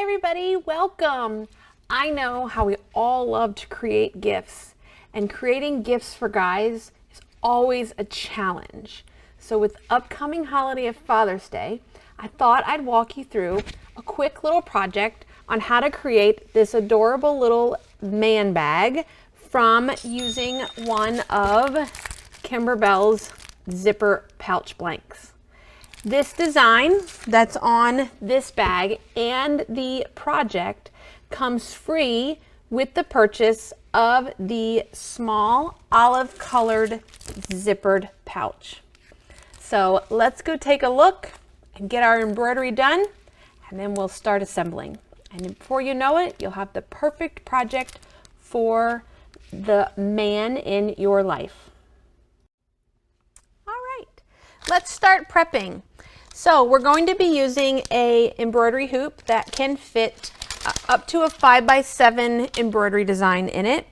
everybody, welcome. I know how we all love to create gifts, and creating gifts for guys is always a challenge. So with upcoming holiday of Father's Day, I thought I'd walk you through a quick little project on how to create this adorable little man bag from using one of Kimberbell's zipper pouch blanks. This design that's on this bag and the project comes free with the purchase of the small olive colored zippered pouch. So let's go take a look and get our embroidery done, and then we'll start assembling. And before you know it, you'll have the perfect project for the man in your life. All right, let's start prepping. So we're going to be using a embroidery hoop that can fit up to a 5x7 embroidery design in it.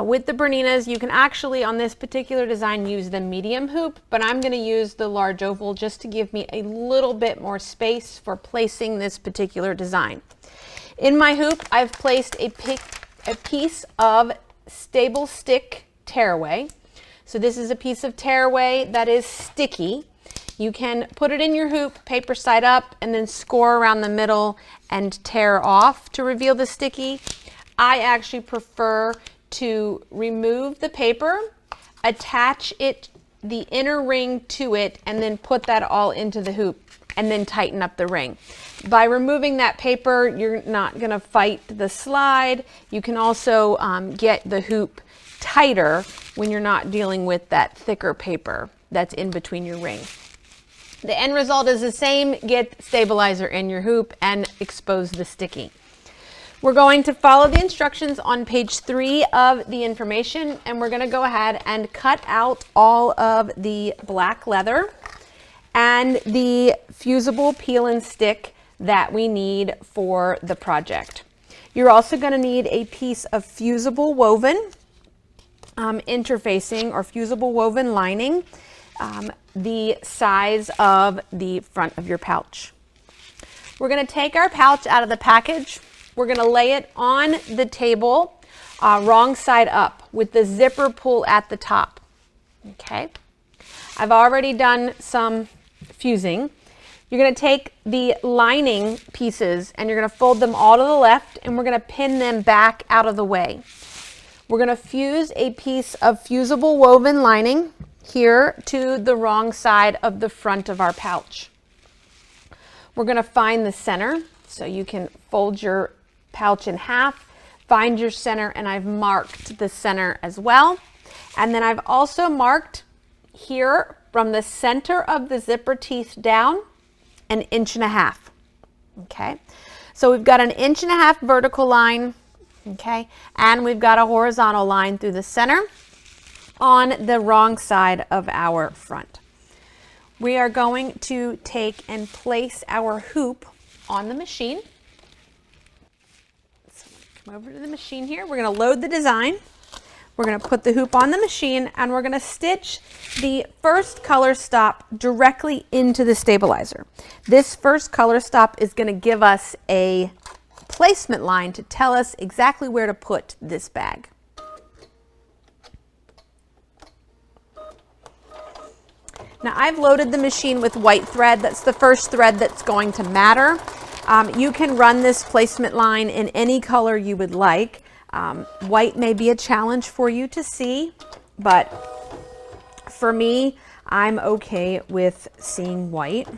With the Berninas, you can actually, on this particular design, use the medium hoop, but I'm going to use the large oval just to give me a little bit more space for placing this particular design. In my hoop, I've placed a piece of stable stick tearaway. So this is a piece of tearaway that is sticky. You can put it in your hoop, paper side up, and then score around the middle and tear off to reveal the sticky. I actually prefer to remove the paper, attach it, the inner ring to it, and then put that all into the hoop and then tighten up the ring. By removing that paper, you're not gonna fight the slide. You can also get the hoop tighter when you're not dealing with that thicker paper that's in between your ring. The end result is the same. Get stabilizer in your hoop and expose the sticky. We're going to follow the instructions on page 3 of the information, and we're going to go ahead and cut out all of the black leather and the fusible peel and stick that we need for the project. You're also going to need a piece of fusible woven interfacing or fusible woven lining, the size of the front of your pouch. We're going to take our pouch out of the package. We're going to lay it on the table, wrong side up, with the zipper pull at the top. Okay. I've already done some fusing. You're going to take the lining pieces and you're going to fold them all to the left, and we're going to pin them back out of the way. We're going to fuse a piece of fusible woven lining here to the wrong side of the front of our pouch. We're going to find the center, so you can fold your pouch in half, find your center, and I've marked the center as well. And then I've also marked here from the center of the zipper teeth down 1.5 inches. Okay, so we've got 1.5 inches vertical line, okay, and we've got a horizontal line through the center on the wrong side of our front. We are going to take and place our hoop on the machine. So come over to the machine here. We're going to load the design. We're going to put the hoop on the machine, and we're going to stitch the first color stop directly into the stabilizer. This first color stop is going to give us a placement line to tell us exactly where to put this bag. Now I've loaded the machine with white thread. That's the first thread that's going to matter. You can run this placement line in any color you would like. White may be a challenge for you to see, but for me, I'm okay with seeing white.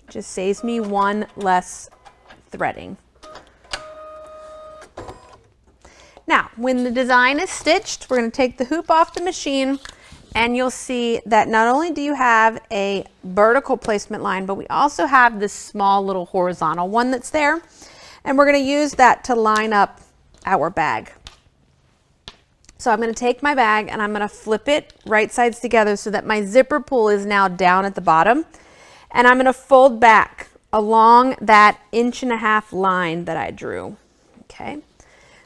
Just saves me one less threading. Now, when the design is stitched, we're going to take the hoop off the machine, and you'll see that not only do you have a vertical placement line, but we also have this small little horizontal one that's there, and we're going to use that to line up our bag. So I'm going to take my bag and I'm going to flip it right sides together so that my zipper pull is now down at the bottom, and I'm going to fold back along that 1.5 inch line that I drew. Okay.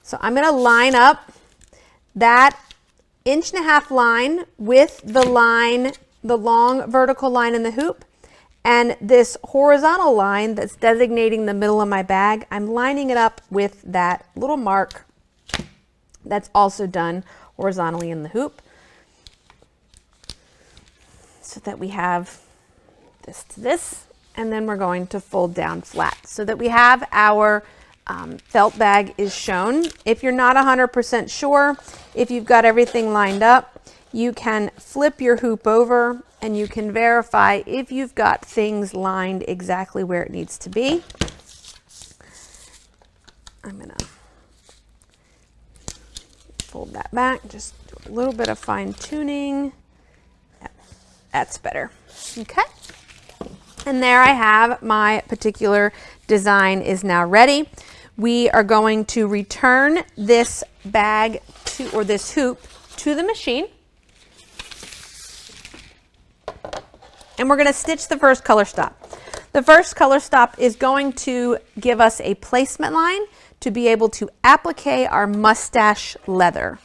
So I'm going to line up that 1.5 inch line with the line, the long vertical line in the hoop, And this horizontal line that's designating the middle of my bag, I'm lining it up with that little mark that's also done horizontally in the hoop, so that we have this to this, and then we're going to fold down flat so that we have our felt bag is shown. If you're not 100% sure, if you've got everything lined up, you can flip your hoop over and you can verify if you've got things lined exactly where it needs to be. I'm gonna fold that back, just do a little bit of fine tuning. That's better. Okay. And there I have my particular design is now ready. We are going to return this bag to, or this hoop to the machine. And we're going to stitch the first color stop. The first color stop is going to give us a placement line to be able to applique our mustache leather.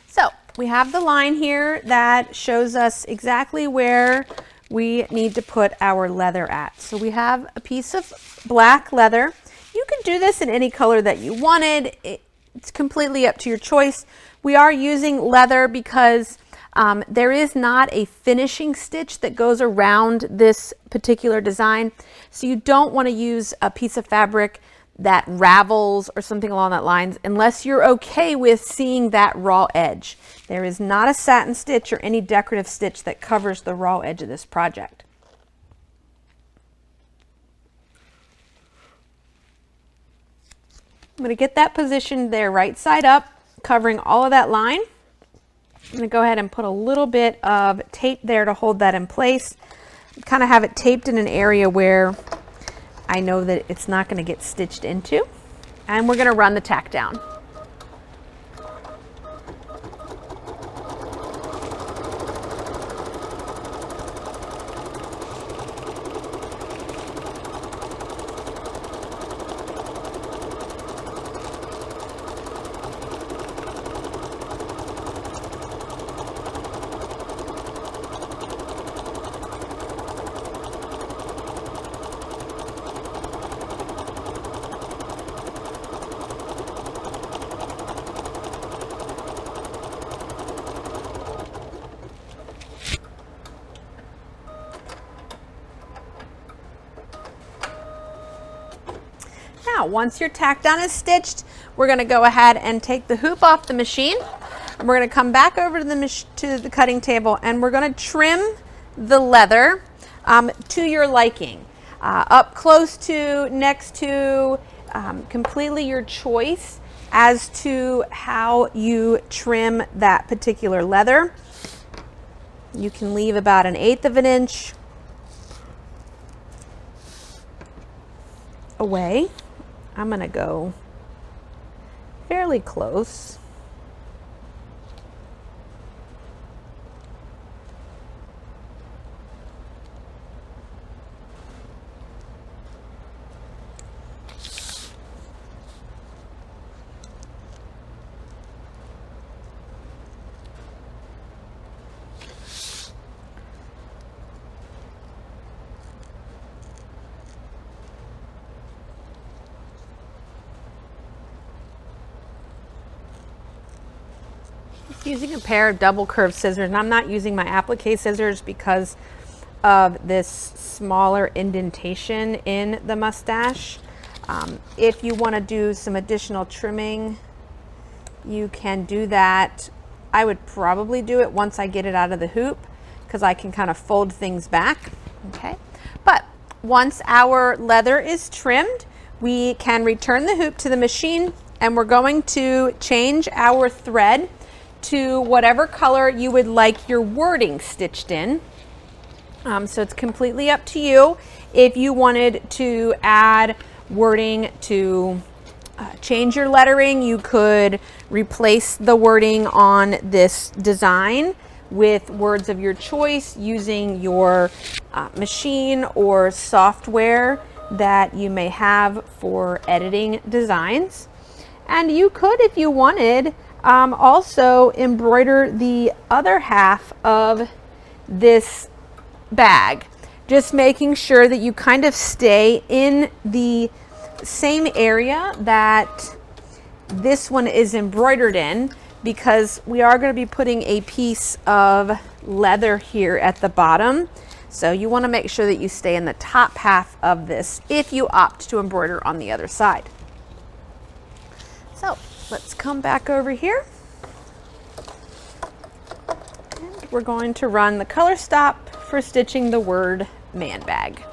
So we have the line here that shows us exactly where we need to put our leather at. So we have a piece of black leather. You can do this in any color that you wanted. It's completely up to your choice. We are using leather because there is not a finishing stitch that goes around this particular design. So you don't want to use a piece of fabric that ravels or something along that lines unless you're okay with seeing that raw edge. There is not a satin stitch or any decorative stitch that covers the raw edge of this project. I'm going to get that positioned there right side up, covering all of that line. I'm going to go ahead and put a little bit of tape there to hold that in place. Kind of have it taped in an area where I know that it's not going to get stitched into. And we're going to run the tack down. Now, once your tack down is stitched, we're going to go ahead and take the hoop off the machine. And we're going to come back over to the cutting table, and we're going to trim the leather to your liking. Up close to, next to, completely your choice as to how you trim that particular leather. You can leave about 1/8 of an inch away. I'm going to go fairly close. Using a pair of double curved scissors, and I'm not using my applique scissors because of this smaller indentation in the mustache. If you want to do some additional trimming, you can do that. I would probably do it once I get it out of the hoop because I can kind of fold things back. Okay, but once our leather is trimmed, we can return the hoop to the machine, and we're going to change our thread to whatever color you would like your wording stitched in. So it's completely up to you. If you wanted to add wording to change your lettering, you could replace the wording on this design with words of your choice using your machine or software that you may have for editing designs. And you could, if you wanted, also embroider the other half of this bag, just making sure that you kind of stay in the same area that this one is embroidered in, because we are going to be putting a piece of leather here at the bottom. So you want to make sure that you stay in the top half of this if you opt to embroider on the other side. So let's come back over here. And we're going to run the color stop for stitching the word man bag.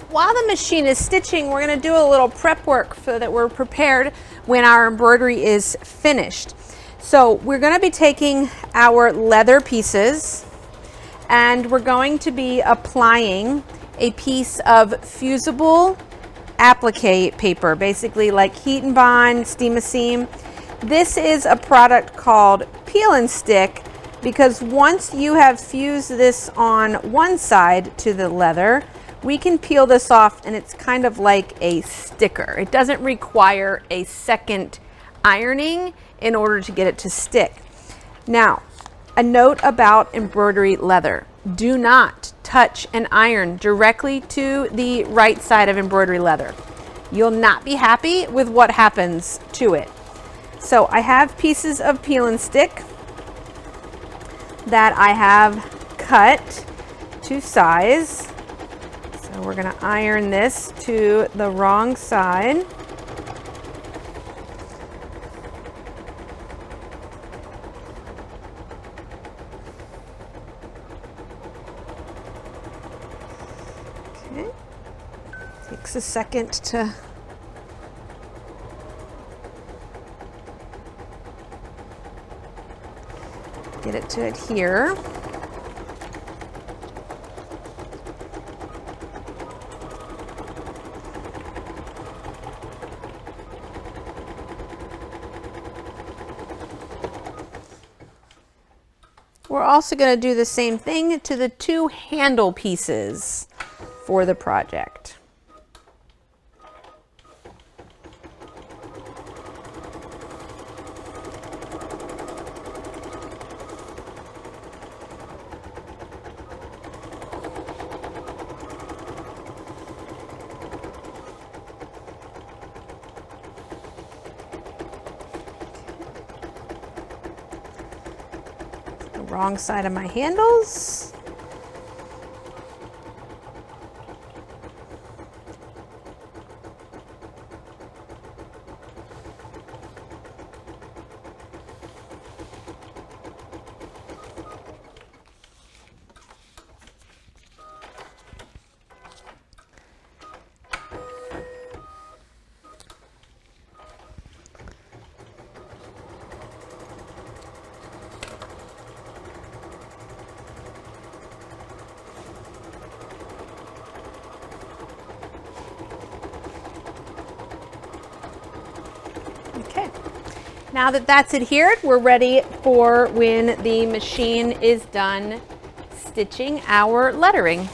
While the machine is stitching, we're going to do a little prep work so that we're prepared when our embroidery is finished. So we're going to be taking our leather pieces and we're going to be applying a piece of fusible applique paper, basically like heat and bond, steam a seam. This is a product called peel and stick, because once you have fused this on one side to the leather, we can peel this off and it's kind of like a sticker. It doesn't require a second ironing in order to get it to stick. Now, a note about embroidery leather. Do not touch and iron directly to the right side of embroidery leather. You'll not be happy with what happens to it. So I have pieces of peel and stick that I have cut to size. So we're going to iron this to the wrong side. Okay. Takes a second to get it to adhere. We're also going to do the same thing to the two handle pieces for the project. Wrong side of my handles. Now that that's adhered, we're ready for when the machine is done stitching our lettering.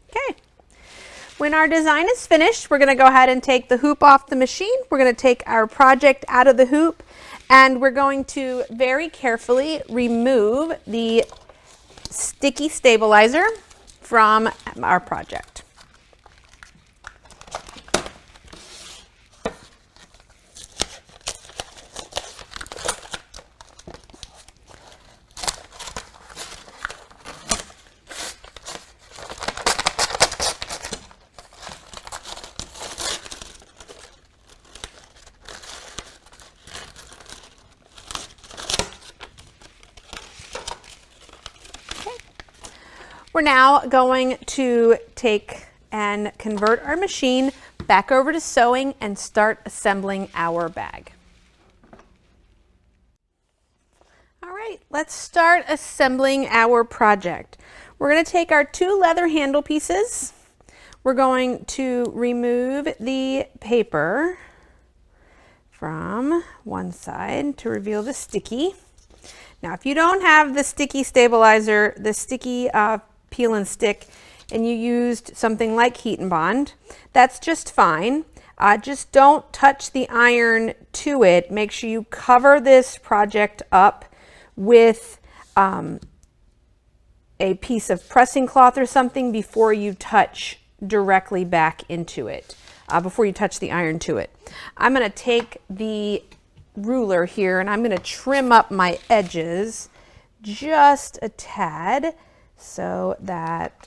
Okay. When our design is finished, we're going to go ahead and take the hoop off the machine. We're going to take our project out of the hoop, and we're going to very carefully remove the sticky stabilizer from our project. We're now going to take and convert our machine back over to sewing and start assembling our bag. All right, let's start assembling our project. We're going to take our 2 leather handle pieces. We're going to remove the paper from one side to reveal the sticky. Now, if you don't have the sticky stabilizer, the sticky peel and stick, and you used something like Heat and Bond, that's just fine. Just don't touch the iron to it. Make sure you cover this project up with a piece of pressing cloth or something before you touch directly back into it, before you touch the iron to it. I'm going to take the ruler here and I'm going to trim up my edges just a tad, so that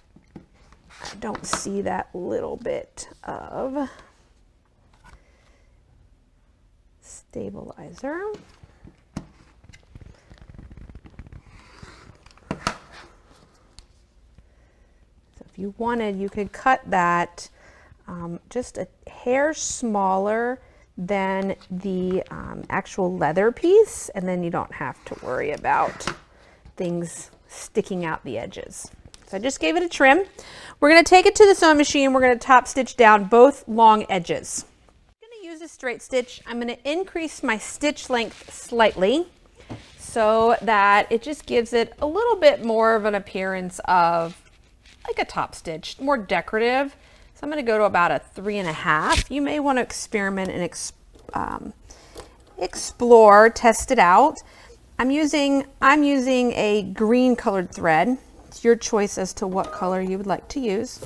I don't see that little bit of stabilizer. So if you wanted, you could cut that just a hair smaller than the actual leather piece, and then you don't have to worry about things sticking out the edges. So I just gave it a trim. We're going to take it to the sewing machine. We're going to top stitch down both long edges. I'm going to use a straight stitch. I'm going to increase my stitch length slightly so that it just gives it a little bit more of an appearance of like a top stitch, more decorative. So I'm going to go to about a 3.5. You may want to experiment and explore, test it out. I'm using a green colored thread. It's your choice as to what color you would like to use.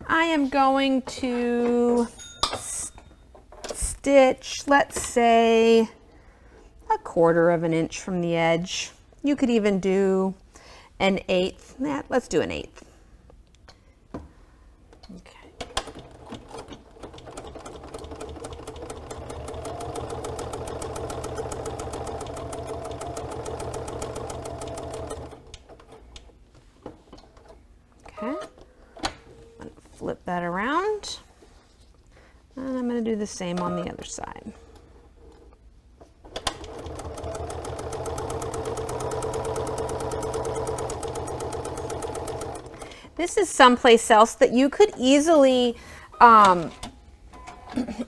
I am going to stitch, let's say, 1/4 of an inch from the edge. You could even do 1/8. Let's do 1/8. Okay. Flip that around, and I'm going to do the same on the other side. This is someplace else that you could easily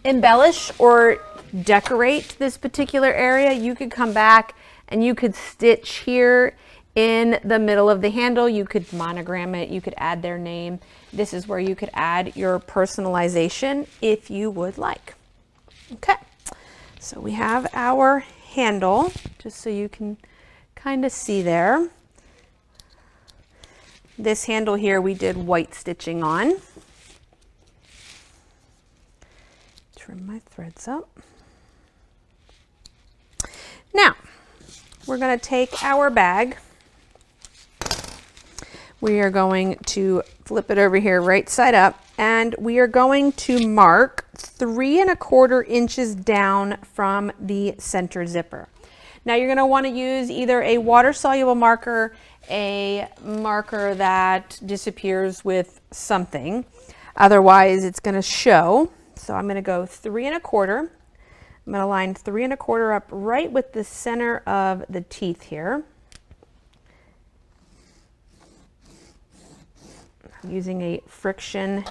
embellish or decorate this particular area. You could come back and you could stitch here in the middle of the handle. You could monogram it, you could add their name. This is where you could add your personalization if you would like. Okay, so we have our handle, just so you can kind of see there. This handle here we did white stitching on. Trim my threads up. Now, we're going to take our bag. We are going to flip it over here right side up, and we are going to mark 3 1/4 inches down from the center zipper. Now you're going to want to use either a water-soluble marker, a marker that disappears with something. Otherwise, it's going to show. So I'm going to go 3 1/4. I'm going to line 3 1/4 up right with the center of the teeth here. I'm using a friction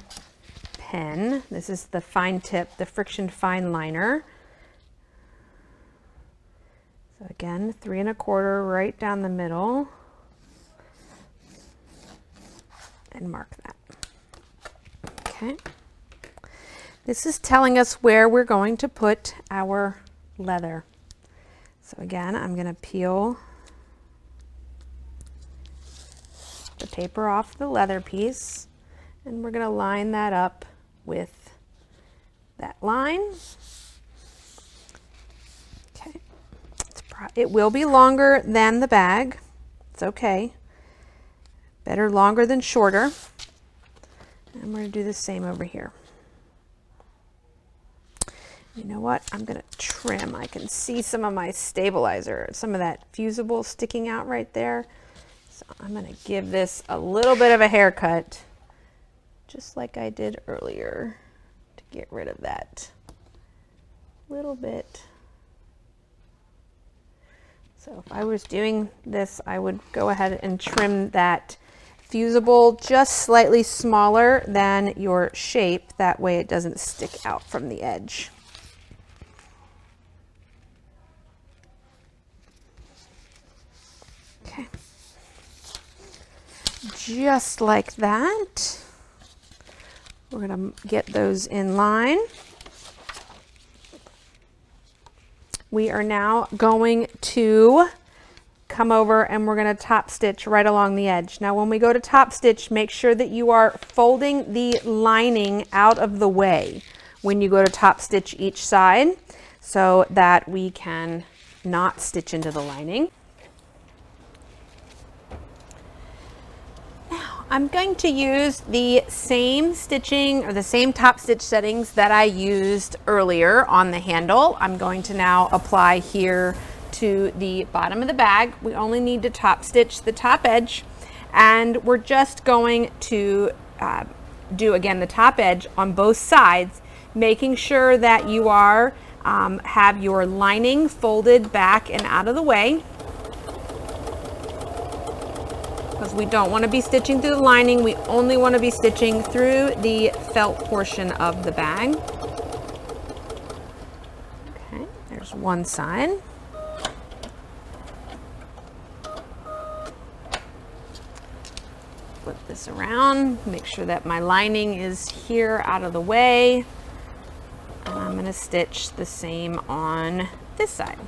pen. This is the fine tip, the friction fine liner. So again, 3 1/4 right down the middle, and mark that. Okay. This is telling us where we're going to put our leather. So again, I'm going to peel the paper off the leather piece, and we're going to line that up with that line. Okay. It will be longer than the bag. It's okay. Better longer than shorter. And we're going to do the same over here. You know what? I'm going to trim. I can see some of my stabilizer, some of that fusible sticking out right there. So I'm going to give this a little bit of a haircut, just like I did earlier, to get rid of that little bit. So if I was doing this, I would go ahead and trim that fusible just slightly smaller than your shape. That way it doesn't stick out from the edge. Okay. Just like that. We're going to get those in line. We are now going to come over and we're going to top stitch right along the edge. Now when we go to top stitch, make sure that you are folding the lining out of the way when you go to top stitch each side so that we can not stitch into the lining. I'm going to use the same stitching or the same top stitch settings that I used earlier on the handle. I'm going to now apply here to the bottom of the bag. We only need to top stitch the top edge, and we're just going to do again the top edge on both sides, making sure that you are have your lining folded back and out of the way, because we don't want to be stitching through the lining. We only want to be stitching through the felt portion of the bag. Okay, there's one side. Flip this around, make sure that my lining is here out of the way. And I'm going to stitch the same on this side.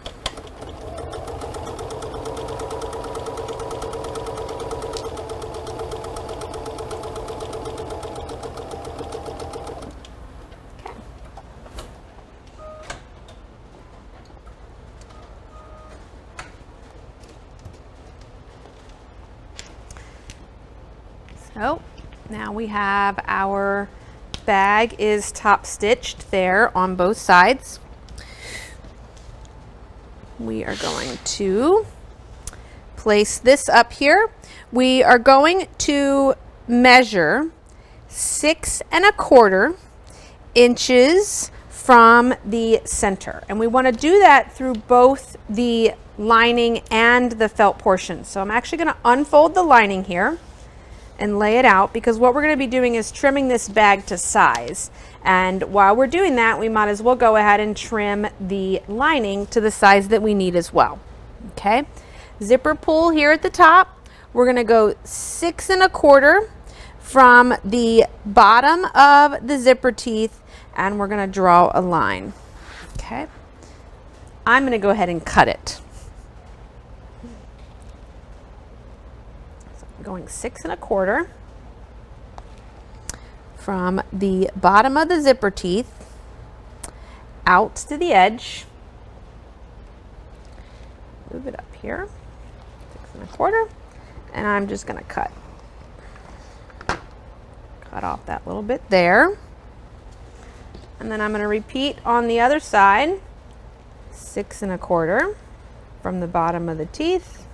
So now we have our bag is top stitched there on both sides. We are going to place this up here. We are going to measure 6 1/4 inches from the center, and we want to do that through both the lining and the felt portion. So I'm actually going to unfold the lining here and lay it out, because what we're going to be doing is trimming this bag to size. And while we're doing that, we might as well go ahead and trim the lining to the size that we need as well. Okay, zipper pull here at the top. We're going to go 6 1/4 from the bottom of the zipper teeth, and we're going to draw a line. Okay, I'm going to go ahead and cut it. Going 6 1/4 from the bottom of the zipper teeth out to the edge. Move it up here, 6 1/4, and I'm just going to cut off that little bit there. And then I'm going to repeat on the other side, 6 1/4 from the bottom of the teeth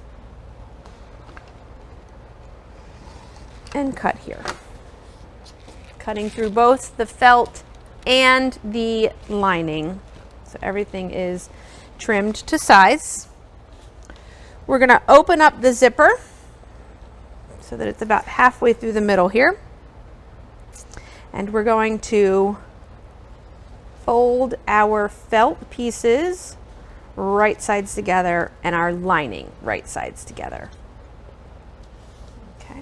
and cut here. Cutting through both the felt and the lining. So everything is trimmed to size. We're going to open up the zipper so that it's about halfway through the middle here. And we're going to fold our felt pieces right sides together and our lining right sides together. Okay.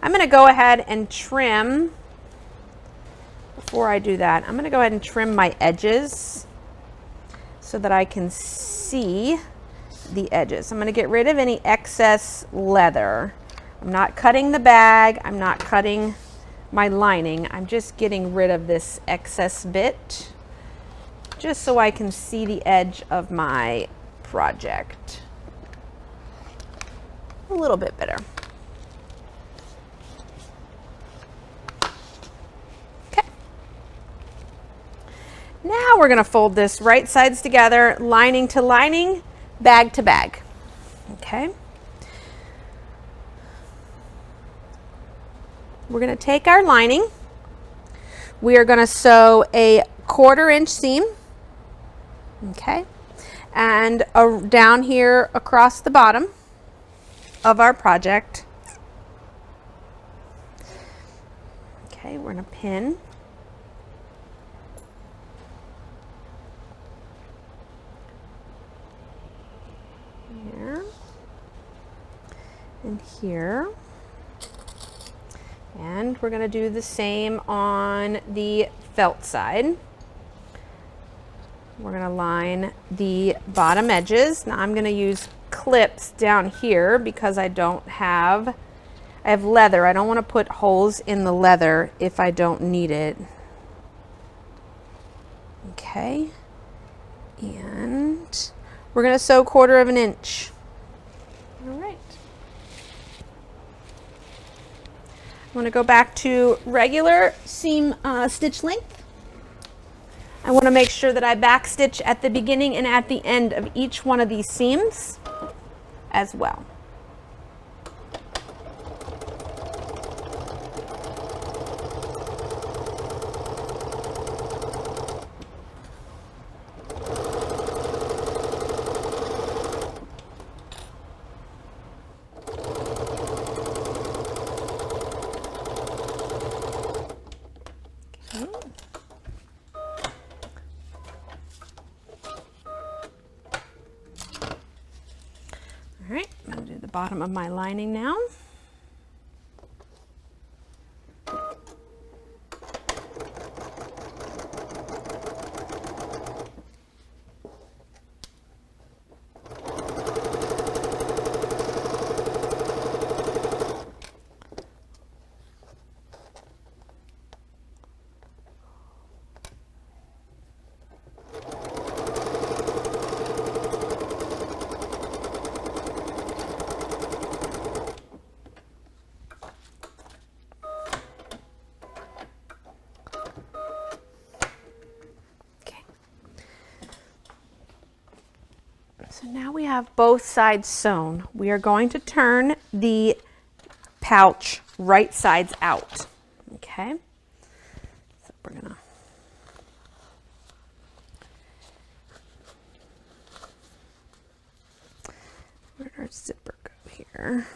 I'm going to go ahead and trim. Before I do that, I'm going to go ahead and trim my edges so that I can see the edges. I'm going to get rid of any excess leather. I'm not cutting the bag. I'm not cutting my lining. I'm just getting rid of this excess bit just so I can see the edge of my project a little bit better. Okay. Now we're going to fold this right sides together, lining to lining, bag to bag. Okay. We're going to take our lining. We are going to sew a 1/4 inch seam. Okay. And down here across the bottom of our project. Okay, we're going to pin. Here and here. And we're going to do the same on the felt side. We're going to line the bottom edges. Now I'm going to use clips down here because I have leather. I don't want to put holes in the leather if I don't need it. Okay. And we're going to sew 1/4 inch. All right. I'm going to go back to regular seam stitch length. I want to make sure that I back stitch at the beginning and at the end of each one of these seams as well. All right, I'm going to do the bottom of my lining now. So now we have both sides sewn. We are going to turn the pouch right sides out. Okay. So we're gonna where'd our zipper go here?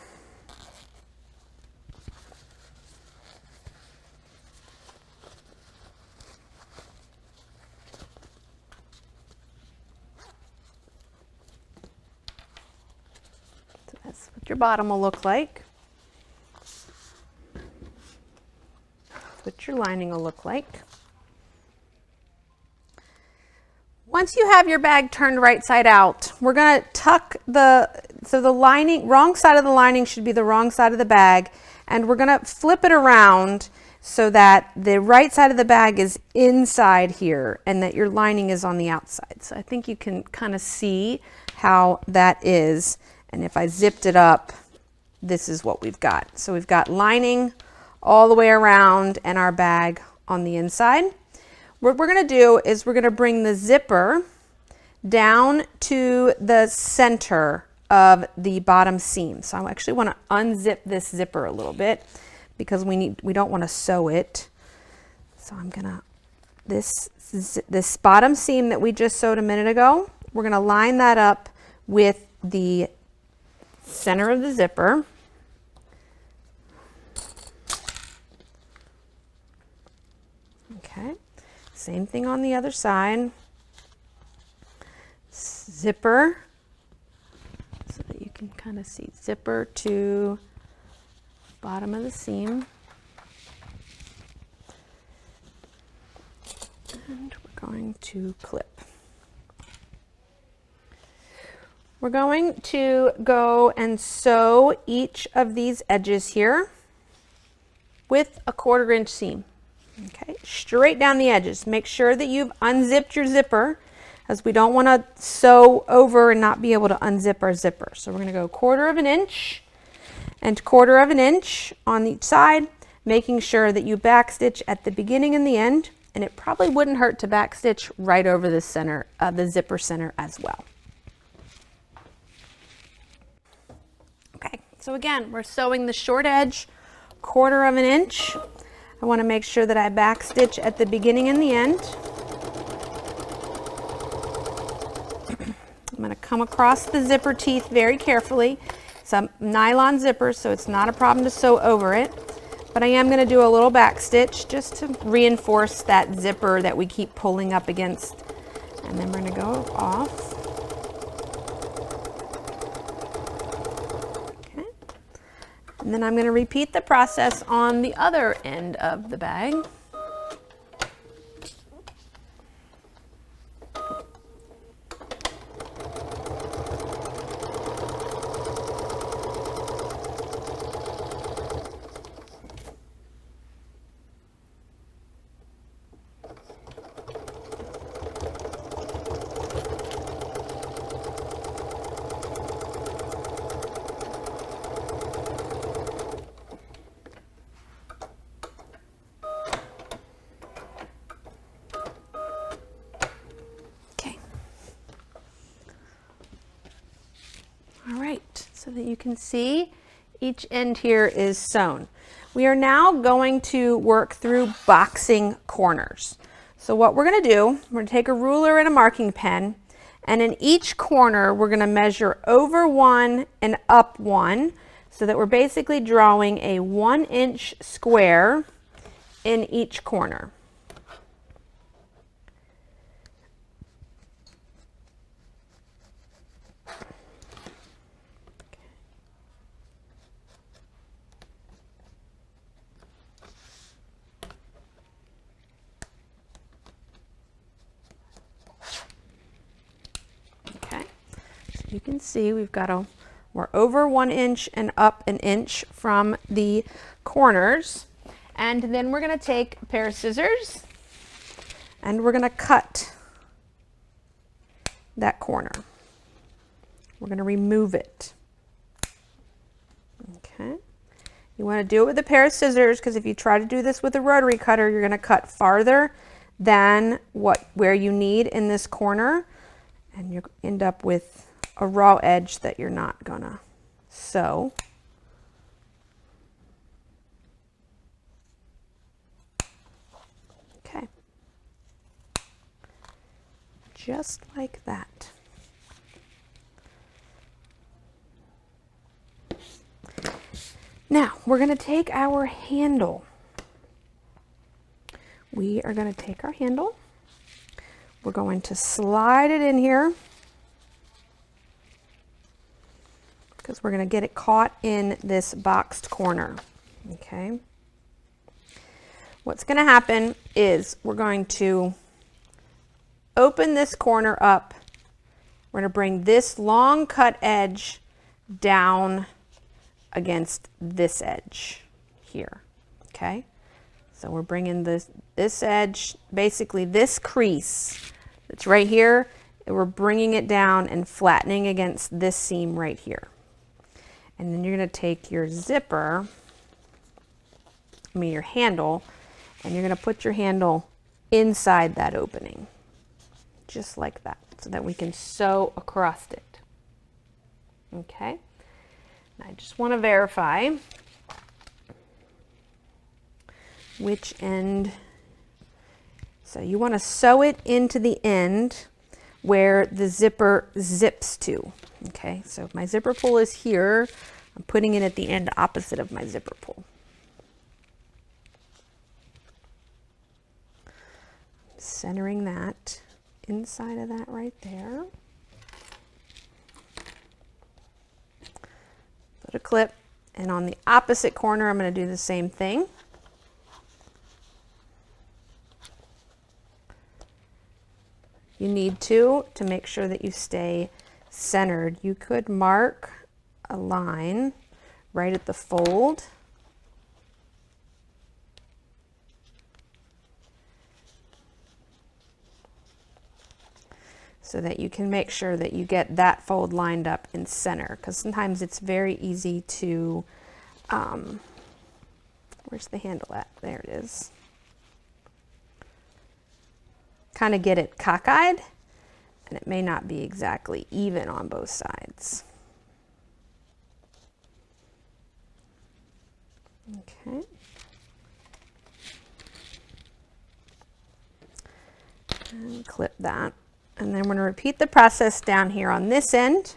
That's what your bottom will look like. That's what your lining will look like. Once you have your bag turned right side out, we're going to tuck so the lining, wrong side of the lining should be the wrong side of the bag, and we're going to flip it around so that the right side of the bag is inside here and that your lining is on the outside. So I think you can kind of see how that is. And if I zipped it up, this is what we've got. So we've got lining all the way around and our bag on the inside. What we're going to do is we're going to bring the zipper down to the center of the bottom seam. So I actually want to unzip this zipper a little bit because we don't want to sew it. So I'm gonna, this bottom seam that we just sewed a minute ago, we're gonna line that up with the center of the zipper. Okay, same thing on the other side. Zipper, so that you can kind of see zipper to bottom of the seam. And we're going to clip. We're going to go and sew each of these edges here with a 1/4 inch seam. Okay, straight down the edges. Make sure that you've unzipped your zipper, as we don't want to sew over and not be able to unzip our zipper. So we're going to go 1/4 inch and 1/4 inch on each side, making sure that you backstitch at the beginning and the end. And it probably wouldn't hurt to backstitch right over the center, the zipper center as well. Okay, so again, we're sewing the short edge 1/4 inch. I want to make sure that I backstitch at the beginning and the end. I'm going to come across the zipper teeth very carefully. It's a nylon zipper, so it's not a problem to sew over it. But I am going to do a little back stitch just to reinforce that zipper that we keep pulling up against. And then we're going to go off. Okay. And then I'm going to repeat the process on the other end of the bag. All right, so that you can see each end here is sewn. We are now going to work through boxing corners. So what we're going to do, we're going to take a ruler and a marking pen, and in each corner we're going to measure over 1 and up 1, so that we're basically drawing a 1-inch square in each corner. You can see we're over 1 inch and up 1 inch from the corners. And then we're going to take a pair of scissors and we're going to cut that corner. We're going to remove it. Okay. You want to do it with a pair of scissors, because if you try to do this with a rotary cutter, you're going to cut farther than where you need in this corner, and you end up with a raw edge that you're not gonna sew. Okay, just like that. Now we're gonna take our handle. We are gonna take our handle. We're going to slide it in here, because we're going to get it caught in this boxed corner. Okay. What's going to happen is we're going to open this corner up. We're going to bring this long cut edge down against this edge here. Okay. So we're bringing this edge, basically this crease that's right here, and we're bringing it down and flattening against this seam right here. And then you're going to take your zipper, your handle, and you're going to put your handle inside that opening, just like that. so that we can sew across it. Okay, and I just want to verify which end. So you want to sew it into the end where the zipper zips to. Okay, so if my zipper pull is here, I'm putting it at the end opposite of my zipper pull. Centering that inside of that right there. Put a clip, and on the opposite corner I'm going to do the same thing. You need to make sure that you stay centered. You could mark a line right at the fold. So that you can make sure that you get that fold lined up in center, because sometimes it's very easy to, where's the handle at? There it is. Kind of get it cockeyed, and it may not be exactly even on both sides. Okay. And clip that. And then we're going to repeat the process down here on this end.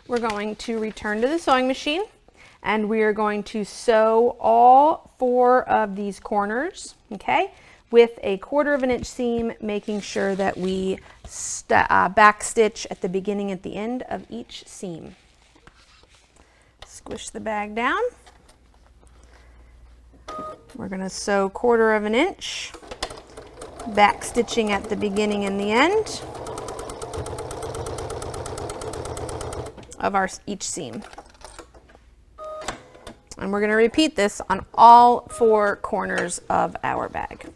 We're going to return to the sewing machine, and we are going to sew all 4 of these corners, okay, with a 1/4 of an inch seam, making sure that we back stitch at the beginning and the end of each seam. Squish the bag down. We're going to sew 1/4 of an inch, back stitching at the beginning and the end of each seam. And we're going to repeat this on all 4 corners of our bag.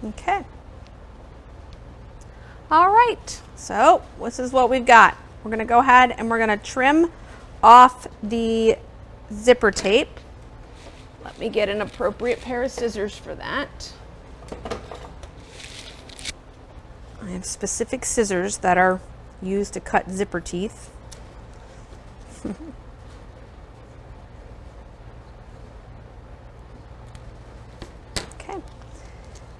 Okay. All right, so this is what we've got. We're going to go ahead and we're going to trim off the zipper tape. Let me get an appropriate pair of scissors for that. I have specific scissors that are used to cut zipper teeth.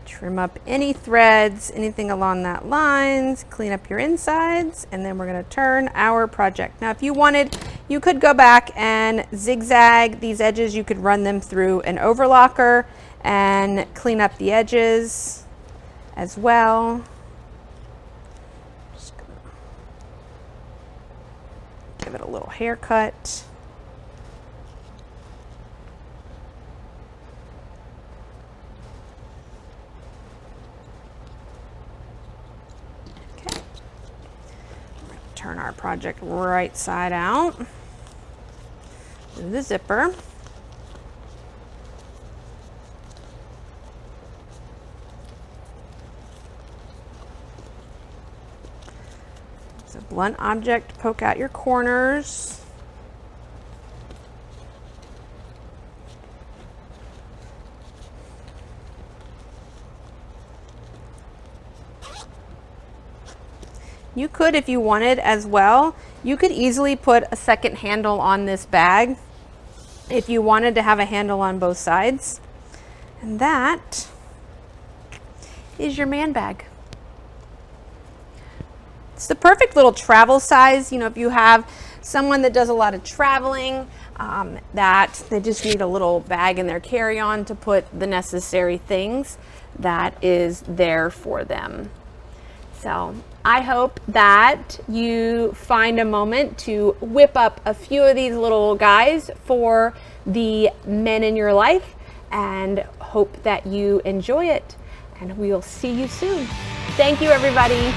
Trim up any threads, anything along that lines, clean up your insides, and then we're going to turn our project. Now, if you wanted, you could go back and zigzag these edges. You could run them through an overlocker and clean up the edges as well. Just gonna give it a little haircut. Turn our project right side out. Do the zipper. It's a blunt object, poke out your corners. You could, if you wanted as well, you could easily put a second handle on this bag if you wanted to have a handle on both sides. And that is your man bag. It's the perfect little travel size, you know, if you have someone that does a lot of traveling, that they just need a little bag in their carry-on to put the necessary things, that is there for them. So I hope that you find a moment to whip up a few of these little guys for the men in your life, and hope that you enjoy it, and we'll see you soon. Thank you, everybody.